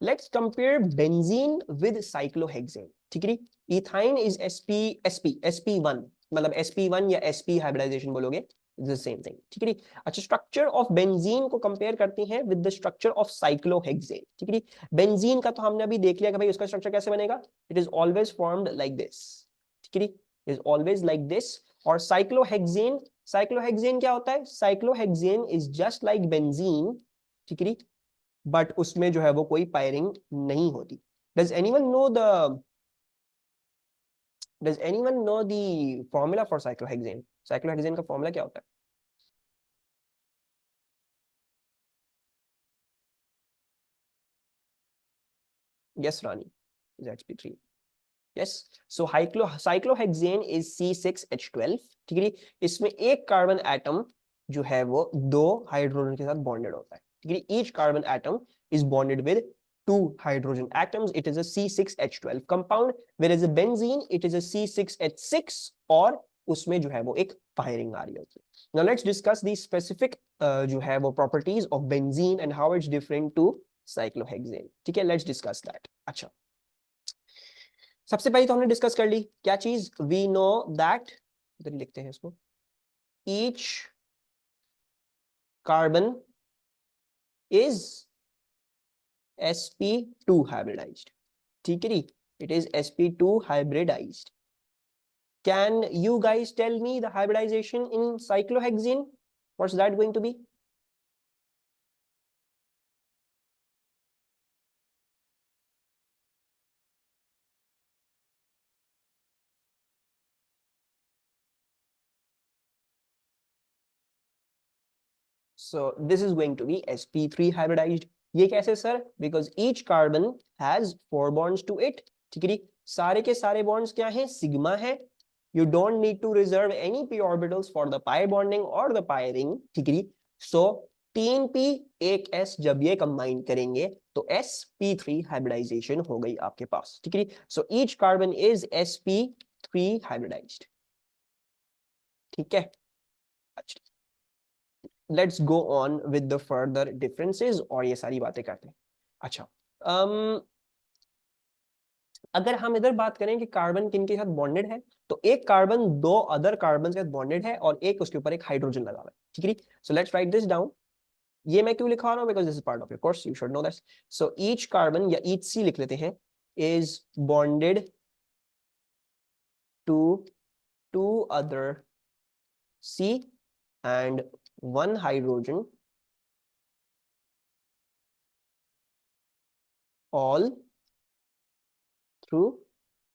Let's compare benzene with cyclohexane, ठीक है। Ethyne is sp1, मतलब sp1 या sp हाइब्रिडाइजेशन बोलोगे, द सेम थिंग, ठीक है। अच्छा, स्ट्रक्चर ऑफ बेंजीन को कंपेयर करते हैं with the structure of cyclohexane, ठीक है। बेंजीन का तो हमने अभी देख लिया कि भाई उसका स्ट्रक्चर कैसे बनेगा, it is always formed like this, ठीक है, इज ऑलवेज लाइक दिस। और साइक्लोहेक्सेन, साइक्लोहेक्सेन क्या होता है, cyclohexane is just like benzene, ठीक है, बट उसमें जो है वो कोई पायरिंग नहीं होती। Does anyone know the does anyone know the formula for cyclohexane? Cyclohexane का फॉर्मूला क्या होता है? Yes Rani, is sp3। Yes, so cyclohexane is C6H12, ठीक है। इसमें एक कार्बन एटम जो है वो दो हाइड्रोजन के साथ बॉन्डेड होता है, ठीक है। Each carbon atom is bonded with two hydrogen atoms. It is a C6H12 compound, whereas a benzene it is a C6H6, और उसमें जो है वो एक फायरिंग आ रही होती है। Now let's discuss the specific जो है वो properties of benzene and how it's different to cyclohexane, ठीक है। Let's discuss that। अच्छा, सबसे पहले तो हमने डिस्कस कर ली क्या चीज, वी नो दैट, इधर लिखते हैं इसको, each carbon is sp2 hybridized, ठीक है, it is sp2 hybridized। Can you guys tell me the hybridization in cyclohexane? What's that going to be? So this is going to be sp3 hybridized। ये कैसे sir? Because each carbon has 4 bonds to it, ठीक है, सारे के सारे bonds क्या हैं, sigma है। You don't need to reserve any p orbitals for the pi bonding or the pi ring, ठीक है। So 3p 1s जब ये कंबाइन करेंगे तो sp3 hybridization हो गई आपके पास, ठीक है। So each carbon is sp3 hybridized, ठीक है। अच्छा, let's go on with the further differences और ये सारी बातें करते हैं। अच्छा, अगर हम इधर बात करें कि कार्बन किन के साथ बॉन्डेड है, तो एक कार्बन दो अदर कार्बन के साथ बॉन्डेड है और एक उसके ऊपर एक हाइड्रोजन लगा हुआ है, ठीक है। So let's write this down. ये मैं क्यों लिखा रहा हूं, because this is part of your course, you should know that. So each carbon या ईच सी लिख लेते हैं, is bonded to two other C and one hydrogen, all through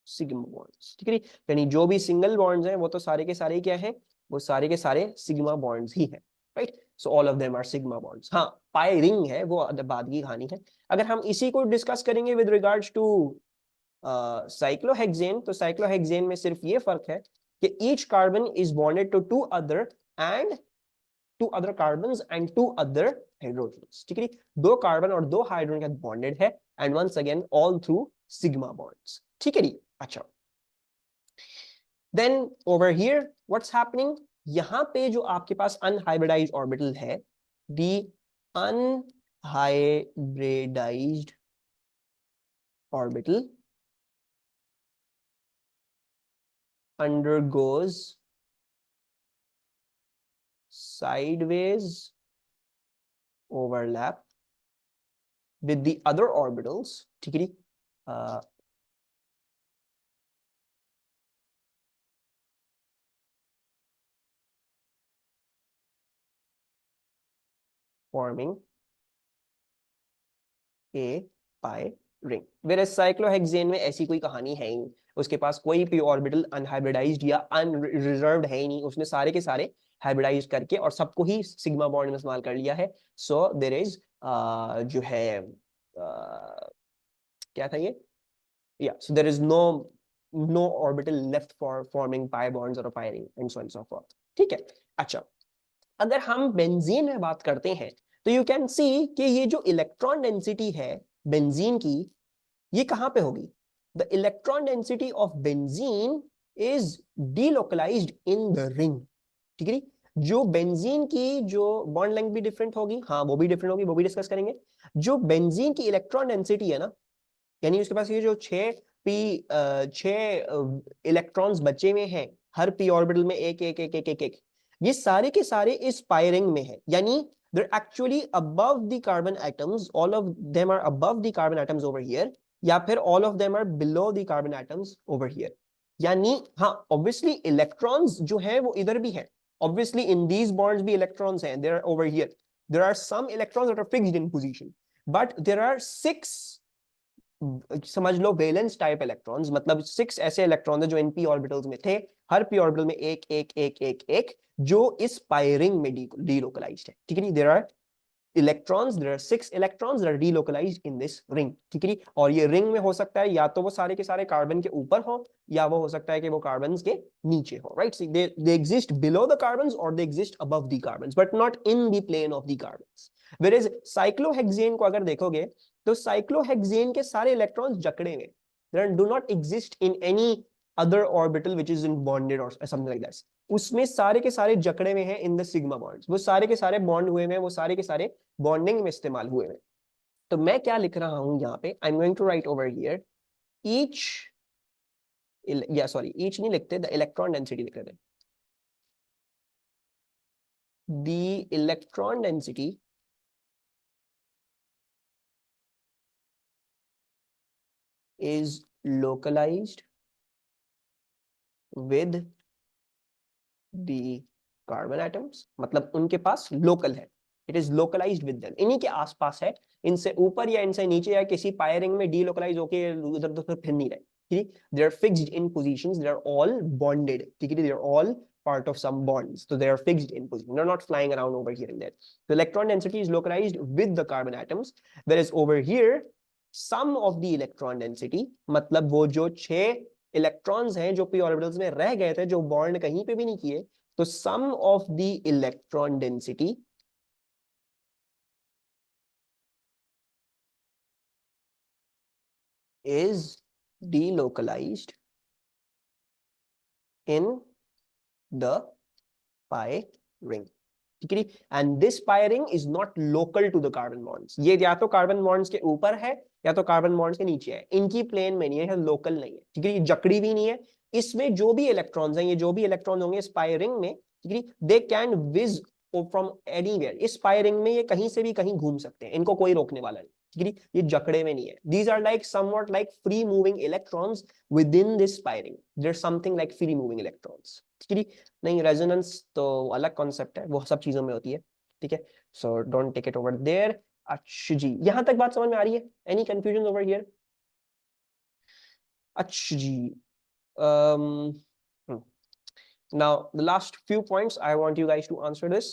sigma bonds, ठीक है। यानी जो भी सिंगल बॉन्ड्स हैं वो तो सारे के सारे क्या हैं, वो सारे के सारे सिग्मा बॉन्ड्स ही हैं, right. So all of them are sigma bonds. हाँ, पाई रिंग है वो बाद की कहानी है। अगर हम इसी को डिस्कस करेंगे विद रिगार्ड्स टू साइक्लोहेक्सेन, तो साइक्लोहेक्सेन में सिर्फ ये फर्क है कि each carbon is bonded to two other and two other carbons and two other hydrogens, ठीक है। दो कार्बन और दो हाइड्रोजन के साथ बॉन्डेड है, and once again all through sigma bonds, ठीक है। अच्छा, then over here what's happening, यहां पे जो आपके पास अनहाइब्रिडाइज्ड ऑर्बिटल है, the unhybridized orbital undergoes sideways overlap with the other orbitals, ठीक है। forming a pi ring, whereas cyclohexane में ऐसी कोई कहानी है ही नहीं, उसके पास कोई p ऑर्बिटल अनहाइब्रिडाइज्ड या अनरिजर्व्ड है ही नहीं, उसने सारे के सारे हाइब्रिडाइज करके और सबको ही सिग्मा बॉन्ड में इस्तेमाल कर लिया है। सो देयर इज जो है क्या था ये, या so there is no orbital left for forming pi bonds और pi ring and so on and so forth, ठीक है। अच्छा, अगर हम बेंजीन में बात करते हैं तो यू कैन सी कि ये जो इलेक्ट्रॉन डेंसिटी है बेंजीन की, ये कहां पे होगी, the electron density of benzene is delocalised in the ring, ठीक है। जो बेंजीन की जो बॉन्ड लेंथ भी डिफरेंट होगी, हाँ वो भी डिफरेंट होगी, वो भी डिस्कस करेंगे। जो बेंजीन की इलेक्ट्रॉन डेंसिटी है ना, यानी उसके पास ये जो 6 इलेक्ट्रॉन्स बचे हुए हैं हर पी ऑर्बिटल में, एक एक एक एक एक एक, ये सारे के सारे इस पाई रिंग में है, यानी they're actually above the carbon atoms, all of them are above the carbon atoms over here, या फिर all of them are below the carbon atoms over here। यानी हाँ ऑब्वियसली इलेक्ट्रॉन्स जो है वो इधर भी है, obviously in these bonds भी इलेक्ट्रॉन्स हैं, they are over here, there are some electrons that are fixed in position, but there are 6, समझ लो वैलेंस टाइप इलेक्ट्रॉन्स, मतलब 6 ऐसे इलेक्ट्रॉन है जो इन पी ऑर्बिटल्स में थे, हर पी ऑर्बिटल में एक एक एक एक एक, जो इस पाई रिंग में डीलोकलाइज्ड है, ठीक है नी। There are electrons, there are 6 electrons that are delocalized in this ring, ठीक है नी। और ये रिंग में हो सकता है या तो वो सारे के सारे कार्बन के ऊपर हो, या वो हो सकता है कि वो कार्बन के नीचे हो, right. They exist below the carbon और they exist above the carbon, but not in the plane of the carbon. Whereas cyclohexane को अगर देखोगे तो साइक्लोहेक्सेन के सारे इलेक्ट्रॉन्स जकड़े हुए, they do not exist in any other orbital which is in bonded or something like that। उसमें सारे के सारे जकड़े में हैं इन द सिग्मा बॉन्ड्स, वो सारे के सारे बॉन्ड हुए हैं, वो सारे के सारे बॉन्डिंग में इस्तेमाल हुए हैं। तो मैं क्या लिख रहा हूं यहाँ पे, I am going to write over here each, या सॉरी ईच नहीं लिखते, द इलेक्ट्रॉन डेंसिटी लिख रहे थे। The electron density is localized with the carbon atoms, मतलब उनके पास लोकल है, it is localized with them, इन्हीं के आसपास है, इनसे ऊपर या इनसे नीचे या किसी पायरिंग में डीलोकलाइज होके उधर उधर फिर नहीं रहे, ठीक है। They are fixed in positions, they are all bonded, ठीक है, they are all part of some bonds, so they are fixed in position, they're not flying around over here and there। The electron density is localized with the carbon atoms, whereas over here some of the electron density, मतलब वो जो 6 electrons हैं जो P orbitals में रह गए थे, जो बॉन्ड कहीं पे भी नहीं किए, तो sum of the electron density is delocalized in the pi ring, ठीक है। And this pi ring is not local to the carbon bonds, ये या तो कार्बन बॉन्ड्स के ऊपर है या तो कार्बन बॉन्ड्स के नीचे है, इनकी प्लेन में नहीं है, लोकल नहीं है, ठीक है, ये जकड़ी भी नहीं है। इसमें जो भी इलेक्ट्रॉन्स हैं, ये जो भी इलेक्ट्रॉन्स होंगे इस पाई रिंग में, ठीक है, they can whiz from anywhere, इस पाई रिंग में ये कहीं से भी कहीं घूम सकते हैं, इनको कोई रोकने वाला नहीं, ठीक है, ये जकड़े में नहीं है। These are like somewhat like free moving electrons within this pi ring, there something like free moving electrons, ठीक है। नहीं, रेजोनेंस तो अलग कॉन्सेप्ट है, वो सब चीजों में होती है, ठीक है। So don't take it over there. अच्छा जी, यहां तक बात समझ में आ रही है? Any confusion over here? अच्छा जी, now the last few points I want you guys to answer this।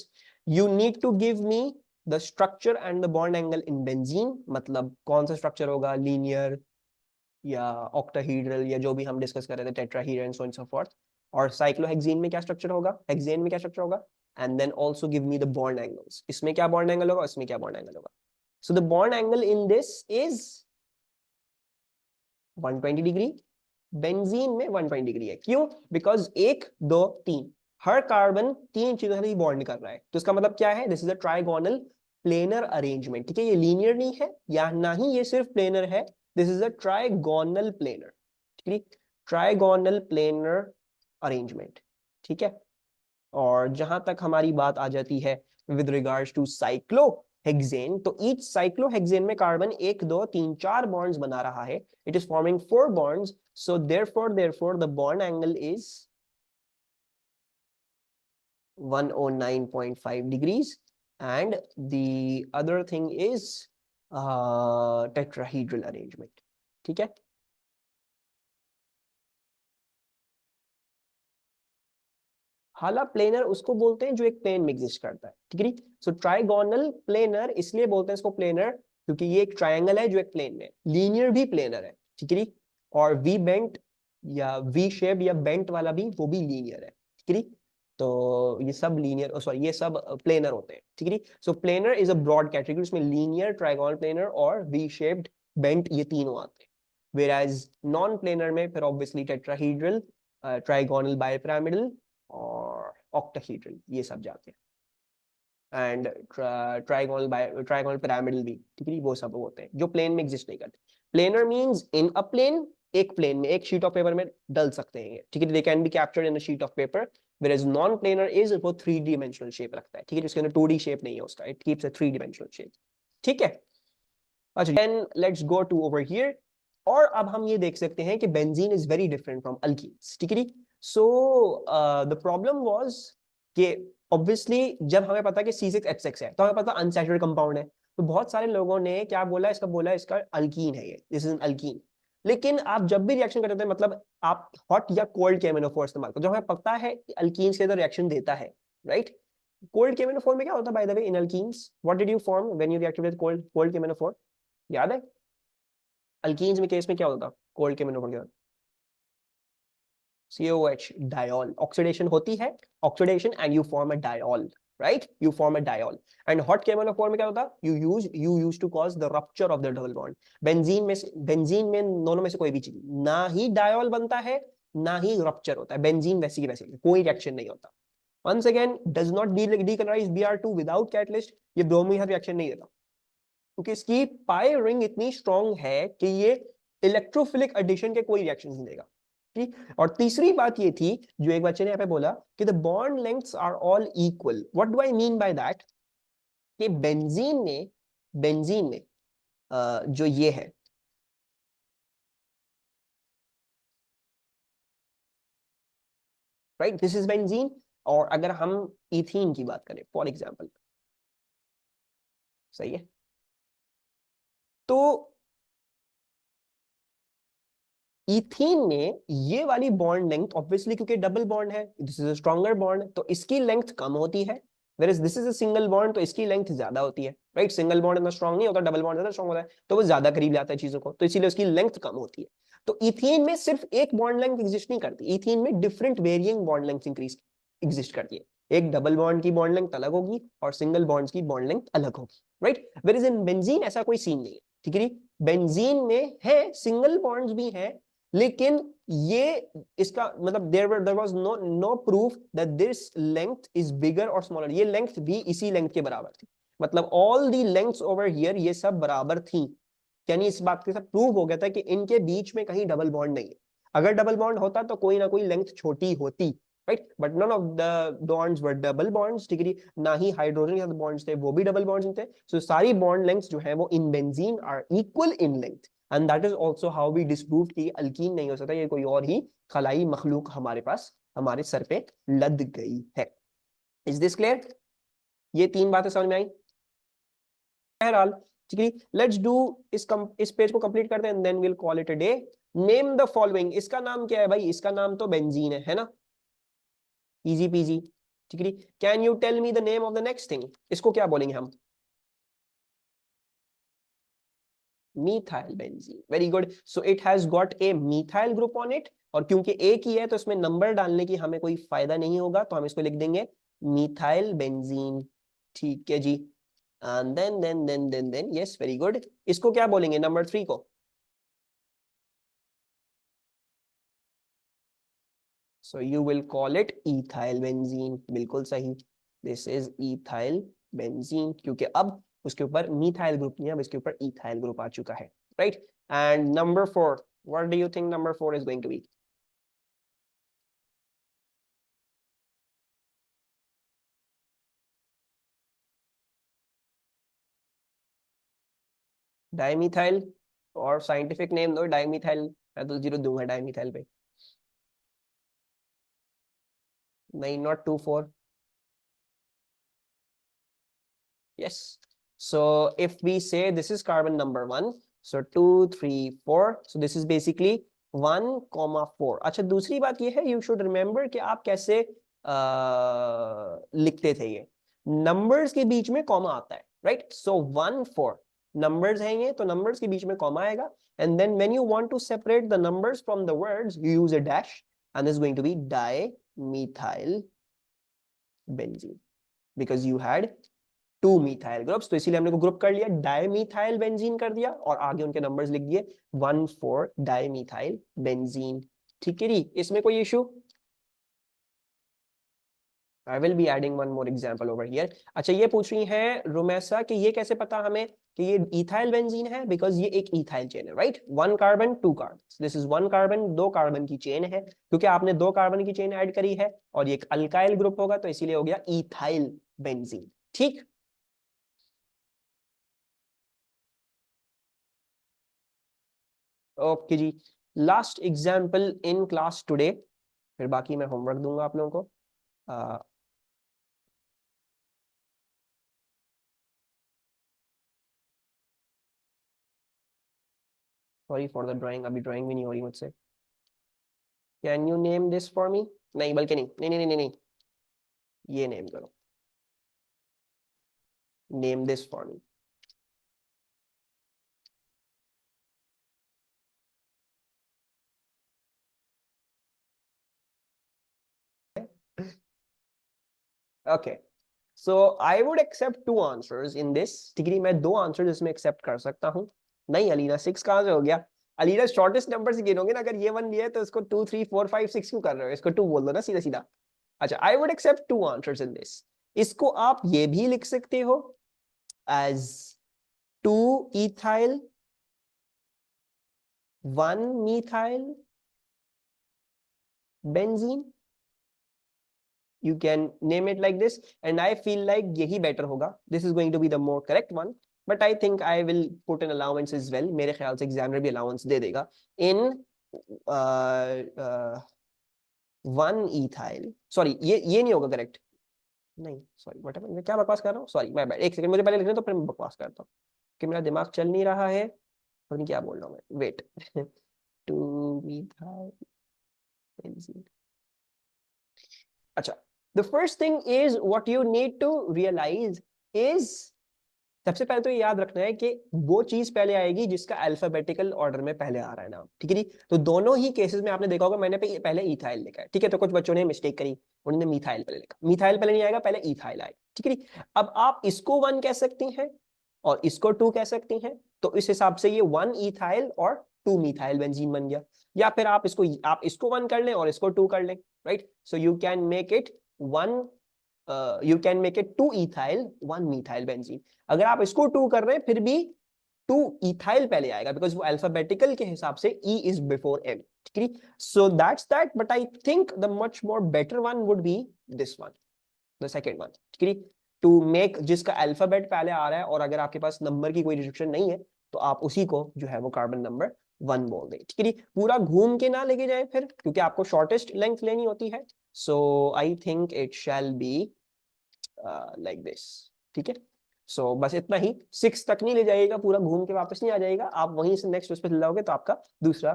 you need to give me the structure and the bond angle in benzene, मतलब कौन सा स्ट्रक्चर होगा, लीनियर या octahedral या जो भी हम डिस्कस कर रहे थे, tetrahedral and so on so forth. और साइक्लोहेक्सेन में क्या स्ट्रक्चर होगा, हेक्सेन में क्या स्ट्रक्चर होगा, and then also give me the bond angles, इसमें क्या बॉन्ड एंगल होगा, इसमें क्या बॉन्ड एंगल होगा। So the bond angle in this is 120 degree, benzene में 120 डिग्री है, क्यों? बिकॉज 1 2 3 हर कार्बन 3 चीजों से बॉन्ड कर रहा है, तो इसका मतलब क्या है, this is a trigonal planar arrangement, ठीक है, ये लीनियर नहीं है या ना ही ये सिर्फ प्लेनर है, this is a trigonal planar, ठीक है, ट्राइगोनल प्लेनर अरेंजमेंट, ठीक है। और जहां तक हमारी बात आ जाती है विद रिगार्ड्स टू साइक्लोहेक्सेन, तो ईच साइक्लोहेक्सेन में कार्बन 1 2 3 4 बॉन्ड्स बना रहा है, it is forming 4 bonds, so therefore the bond angle is 109.5 degrees, and the other thing is tetrahedral arrangement, ठीक है। हाला प्लेनर उसको बोलते हैं जो एक प्लेन में एग्जिस्ट करता है, ठीक है। सो ट्राइगोनल प्लेनर इसलिए बोलते हैं इसको प्लेनर क्योंकि ये एक ट्रायंगल है जो एक प्लेन में, लीनियर भी प्लेनर है, ठीक है। और वी बेंट या वी शेप या बेंट वाला भी, वो भी लीनियर है, ठीक है। तो ये सब लीनियर, सॉरी ये सब प्लेनर होते हैं, ठीक है। So planar is a broad category, उसमें लीनियर, ट्राइगोनल प्लेनर और वी शेप्ड, बेंट, ये तीनों आते हैं। वेराज नॉन प्लेनर में फिर ऑब्वियसली टेट्राहीड्रल, ट्राइगोनल, बाइपिरामिडल और ऑक्टाहेड्रल, ये सब जाते हैं, एंड ट्राइगोनल पिरामिडल भी, ठीक है, वो सब होते हैं जो प्लेन में एग्जिस्ट नहीं करते। प्लेनर मींस इन अ प्लेन, एक प्लेन में, एक शीट ऑफ पेपर में डल सकते हैं, ठीक है, they can be captured in a sheet of paper, whereas non planar is वो 3 डिमेंशनल शेप रखता है, ठीक है, जिसके अंदर 2D शेप नहीं है उसका, it keeps a 3 dimensional shape, ठीक है। अच्छा, then let's go to over here, और अब हम ये देख सकते हैं कि benzene is very different from alkenes, ठीक है। सो द प्रॉब्लम वाज कि ऑब्वियसली जब हमें पता है कि C6H6 है तो हमें पता अनसैचुरेटेड कंपाउंड है, तो बहुत सारे लोगों ने क्या बोला, इसका बोला इसका अल्कीन है, ये दिस इज एन अल्कीन। लेकिन आप जब भी रिएक्शन करते हैं, मतलब आप हॉट या कोल्ड केमिनोफोर इस्तेमाल करो, जो हमें पता है कि अल्कीन्स के अंदर रिएक्शन देता है, राइट। कोल्ड केमिनोफोर में क्या होता है by the way in alkenes, what did you form when you reacted with cold KMnO4, याद है? अल्कीन्स में केस में क्या होता, कोल्ड केमिनोफोर के साथ COH, डायोल, ऑक्सीडेशन होती है, oxidation and you form a diol, right, you form a diol. And hot KMnO4 में क्या होता, you use to cause the rupture of the double bond. Benzene में दोनों में से कोई भी चीज, ना ही डायोल बनता है ना ही रप्चर होता है, बेंजीन वैसी की वैसी, कोई रिएक्शन नहीं होता। once again does not decolorize Br2 without catalyst, ये ब्रोमीन के साथ रिएक्शन नहीं देता, क्योंकि इसकी पाई रिंग इतनी स्ट्रांग है कि ये इलेक्ट्रोफिलिक एडिशन के कोई रिएक्शन नहीं देगा, ठीक। और तीसरी बात ये थी जो एक बच्चे ने यहाँ पे बोला कि the bond lengths are all equal. What do I mean by that, कि बेंजीन में जो ये है, राइट, दिस इज बेंजीन, और अगर हम इथीन की बात करें फॉर एग्जाम्पल, सही है, तो इथीन में ये वाली बॉन्ड लेंथ ऑब्वियसली, क्योंकि डबल बॉन्ड है, this is a stronger bond, तो इसकी लेंथ कम होती है, whereas this is a single bond, तो इसकी लेंथ ज्यादा होती है, राइट। सिंगल बॉन्ड इतना स्ट्रॉन्ग नहीं होता, डबल बॉन्ड ज्यादा स्ट्रॉन्ग होता है, तो वो ज्यादा करीब लाता है चीजों को, तो इसीलिए उसकी लेंथ कम होती है। तो इथीन में सिर्फ एक बॉन्ड लेंथ एग्जिस्ट नहीं करती, इथीन में different varying bond length increase exist करती है, एक डबल बॉन्ड की बॉन्ड लेंथ अलग होगी और सिंगल बॉन्ड्स की बॉन्ड लेंथ अलग होगी, राइट। whereas इन बेंजीन ऐसा कोई सीन नहीं है, ठीक है। बेंजीन में है सिंगल बॉन्ड्स भी हैं, लेकिन ये इसका मतलब there was no proof that this length is bigger और स्मॉलर, ये लेंथ भी इसी लेंथ के बराबर थी, मतलब all the lengths over here ये सब बराबर थी, यानी इस बात के साथ प्रूव हो गया था कि इनके बीच में कहीं डबल बॉन्ड नहीं है। अगर डबल बॉन्ड होता तो कोई ना कोई लेंथ छोटी होती, right, but none of the bonds were double bonds, ठीक है, ना ही हाइड्रोजन के साथ बॉन्ड्स थे, वो भी डबल बॉन्ड्स थे, सो सारी बॉन्ड लेंथ्स जो है वो in benzene are equal in length, and that is also how we disprove कि अल्कीन नहीं हो सकता, ये कोई और ही खलाई मखलूक हमारे पास हमारे सर पे लद गई है। Is this clear? ये तीन बातें समझ में आई? बहरहाल, ठीक है, लेट्स डू इस पेज को कंप्लीट करते हैं, then will call it a day. Name the following, इसका नाम क्या है भाई, इसका नाम तो बेंजीन है ना, इजी पीजी, ठीक है। Can you tell me the name of the next thing, इसको क्या बोलेंगे हम? methyl benzene, very good, so it has got a methyl group on it, और क्योंकि एक ही है तो इसमें नंबर डालने की हमें कोई फायदा नहीं होगा, तो हम इसको लिख देंगे methyl benzene, ठीक है जी। And then yes, very good, इसको क्या बोलेंगे नंबर 3 को? So you will call it ethyl benzene, बिल्कुल सही, दिस इज ethyl benzene, क्योंकि अब उसके ऊपर मिथाइल ग्रुप नहीं है, अब इसके ऊपर इथाइल ग्रुप आ चुका है, right. And number 4, what do you think number 4 is going to be? Dimethyl, और साइंटिफिक नेम दो डाइमिथाइल, मैं तो 0 दूंगा डाइमिथाइल पे। नहीं, not 2 4, yes, so if we say this is carbon number 1, so 2 3 4, so this is basically 1,4। अच्छा, दूसरी बात ये है, you should remember कि आप कैसे लिखते थे, ये नंबर्स के बीच में कॉमा आता है, राइट, सो 1 4 नंबर्स हैं ये, तो नंबर्स के बीच में कॉमा आएगा, and then when you want to separate the numbers from the words you use a dash, and this is going to be dimethyl benzene because you had 2 methyl groups, तो इसीलिए हमने को group कर लिया, dimethyl benzene कर दिया, और आगे उनके नंबर्स लिख दिए 1 4 डाइमिथाइल बेंजीन, ठीक है जी। इसमें कोई issue? I will be adding one more example over here. अच्छा, ये पूछ रही है रोमेसा कि ये कैसे पता हमें कि ये इथाइल बेंजीन है, बिकॉज ये एक इथाइल चेन है, right? 1 carbon 2 carbon, this is 1 carbon 2 carbon की चेन है, क्योंकि आपने 2 कार्बन की चेन ऐड करी है और ये एक अल्काइल ग्रुप होगा, तो इसीलिए हो गया इथाइल बेंजीन। ठीक, ओके जी। Last example in class today, फिर बाकी मैं होमवर्क दूंगा आप लोगों को। सॉरी फॉर द ड्राइंग, अभी ड्राइंग भी नहीं हो रही मुझसे। Can you name this for me? नहीं, बल्कि नहीं नहीं नहीं नहीं नहीं, ये नेम करो, name this for me. Okay, so I would accept 2 answers in this. ठीक है, मैं 2 आंसर इसमें एक्सेप्ट कर सकता हूँ। नहीं अलीना, 6 कहाँ से हो गया? अलीना शॉर्टेस्ट नंबर से गिनोगे ना, अगर ये 1 लिया है तो इसको 2 3 4 5 6 क्यों कर रहे हो? इसको 2 बोल दो ना सीधा सीधा। अच्छा, I would accept 2 answers in this. इसको आप ये भी लिख सकते हो as 2 ethyl 1 methyl benzene। You can name it like this, and I feel like यही better होगा, this is going to be the more correct one, but I think I will put an allowance as well। मेरे ख्याल से examiner भी allowance दे देगा in 1 ethyl, sorry ये नहीं होगा करेक्ट, नहीं सॉरी, वट मैं क्या बकवास कर रहा हूँ, सॉरी माय बैड, एक सेकंड मुझे पहले लिखने तो फिर मैं बकवास करता हूँ कि मेरा दिमाग चल नहीं रहा है, पता नहीं क्या बोल रहा हूँ मैं, वेट। 2 methyl benzene। अच्छा, the first thing is what you need to realise is, सबसे पहले तो ये याद रखना है कि वो चीज पहले आएगी जिसका अल्फाबेटिकल ऑर्डर में पहले आ रहा है नाम। ठीक है जी, तो दोनों ही केसेस में आपने देखा होगा मैंने पहले इथाइल लिखा है। ठीक है, तो कुछ बच्चों ने मिस्टेक करी, उन्होंने मिथाइल पहले लिखा, मिथाइल पहले नहीं आएगा, पहले इथाइल आएगा। ठीक है जी, अब आप इसको 1 कह सकती हैं और इसको 2 कह सकती हैं, तो इस हिसाब से ये 1 ethyl और 2 methyl बेंजीन बन गया। या फिर आप इसको 1 कर लें और इसको 2 कर लें, right? So you can make it 2 ethyl 1 methyl benzene. अगर आप इसको 2 कर रहे हैं फिर भी 2 ethyl पहले आएगा, बिकॉज वो अल्फाबेटिकल के हिसाब से E is before M। ठीक है, so that's that, but I think the much more better one would be this one, the second one. ठीक है, टू मेक जिसका अल्फाबेट पहले आ रहा है, और अगर आपके पास नंबर की कोई रिस्ट्रिक्शन नहीं है तो आप उसी को जो है वो कार्बन नंबर 1 बोल दें। ठीक है, पूरा घूम के ना लेके जाए फिर, क्योंकि आपको शॉर्टेस्ट लेंथ लेनी होती है। So I think it shall be like this. ठीक है, सो बस इतना ही, 6 तक नहीं ले जाइएगा, पूरा घूम के वापस नहीं आ जाएगा, आप वहीं से नेक्स्ट उस पर जाओगे तो आपका दूसरा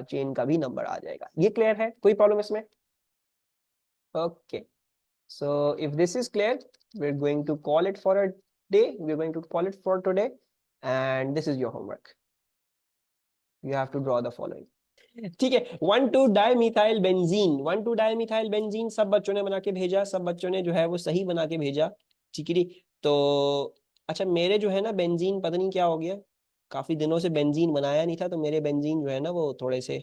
चेन का भी नंबर आ जाएगा। ये क्लियर है? कोई प्रॉब्लम इसमें? Okay, so if this is clear, we're going to call it for a day, we're going to call it for today, and this is your homework, you have to draw the following। ठीक है, 1,2-dimethyl benzene, 1,2-dimethyl benzene सब बच्चों ने बना के भेजा, सब बच्चों ने जो है वो सही बना के भेजा। ठीक है, तो अच्छा, मेरे जो है ना बेंजीन पता नहीं क्या हो गया, काफी दिनों से बेंजीन बनाया नहीं था, तो मेरे बेंजीन जो है ना वो थोड़े से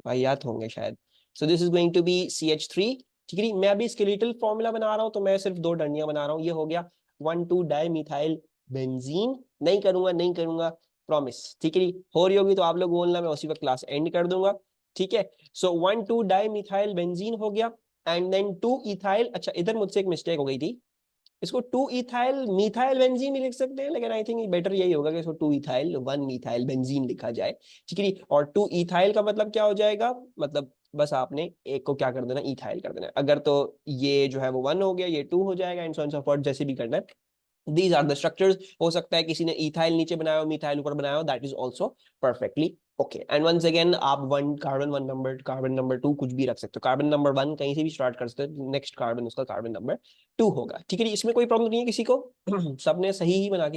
वाहियात होंगे शायद। So this is going to be CH3। ठीक है, मैं अभी स्केलेटल फॉर्मूला बना रहा हूँ, तो मैं सिर्फ 2 डंडियां बना रहा हूँ। ये हो गया 1,2-dimethyl बेंजीन। नहीं करूंगा, नहीं करूंगा, प्रॉमिस। ठीक है, हो रही होगी तो आप लोग बोलना, मैं उसी वक्त क्लास एंड कर दूंगा। ठीक है, सो 1,2-dimethyl बेंजीन हो गया, एंड देन 2 ethyl। अच्छा, इधर मुझसे एक मिस्टेक हो गई थी, इसको 2 ethyl methyl बेंजीन भी लिख सकते हैं, लेकिन आई थिंक बेटर यही होगा कि इसको 2 ethyl 1 methyl बेंजीन लिखा जाए। ठीक है, और 2 ethyl का मतलब क्या हो जाएगा, मतलब बस आपने एक को क्या कर देना, इथाइल कर देना। अगर तो ये जो है वो 1 हो गया, ये 2 हो जाएगा, and so on so fourth, जैसे भी करना है। These are the structures. हो सकता है किसी ने इथाइल नीचे बनाया हो, मिथाइल ऊपर बनाया हो, that is also perfectly okay. And once again आप 1 कार्बन 1 नंबर, कार्बन नंबर 2 कुछ भी रख सकते हो, कार्बन नंबर 1 कहीं से भी स्टार्ट कर सकते हो, नेक्स्ट कार्बन उसका कार्बन नंबर 2 होगा। ठीक है, इसमें कोई प्रॉब्लम नहीं है किसी को। सबने सही ही बना के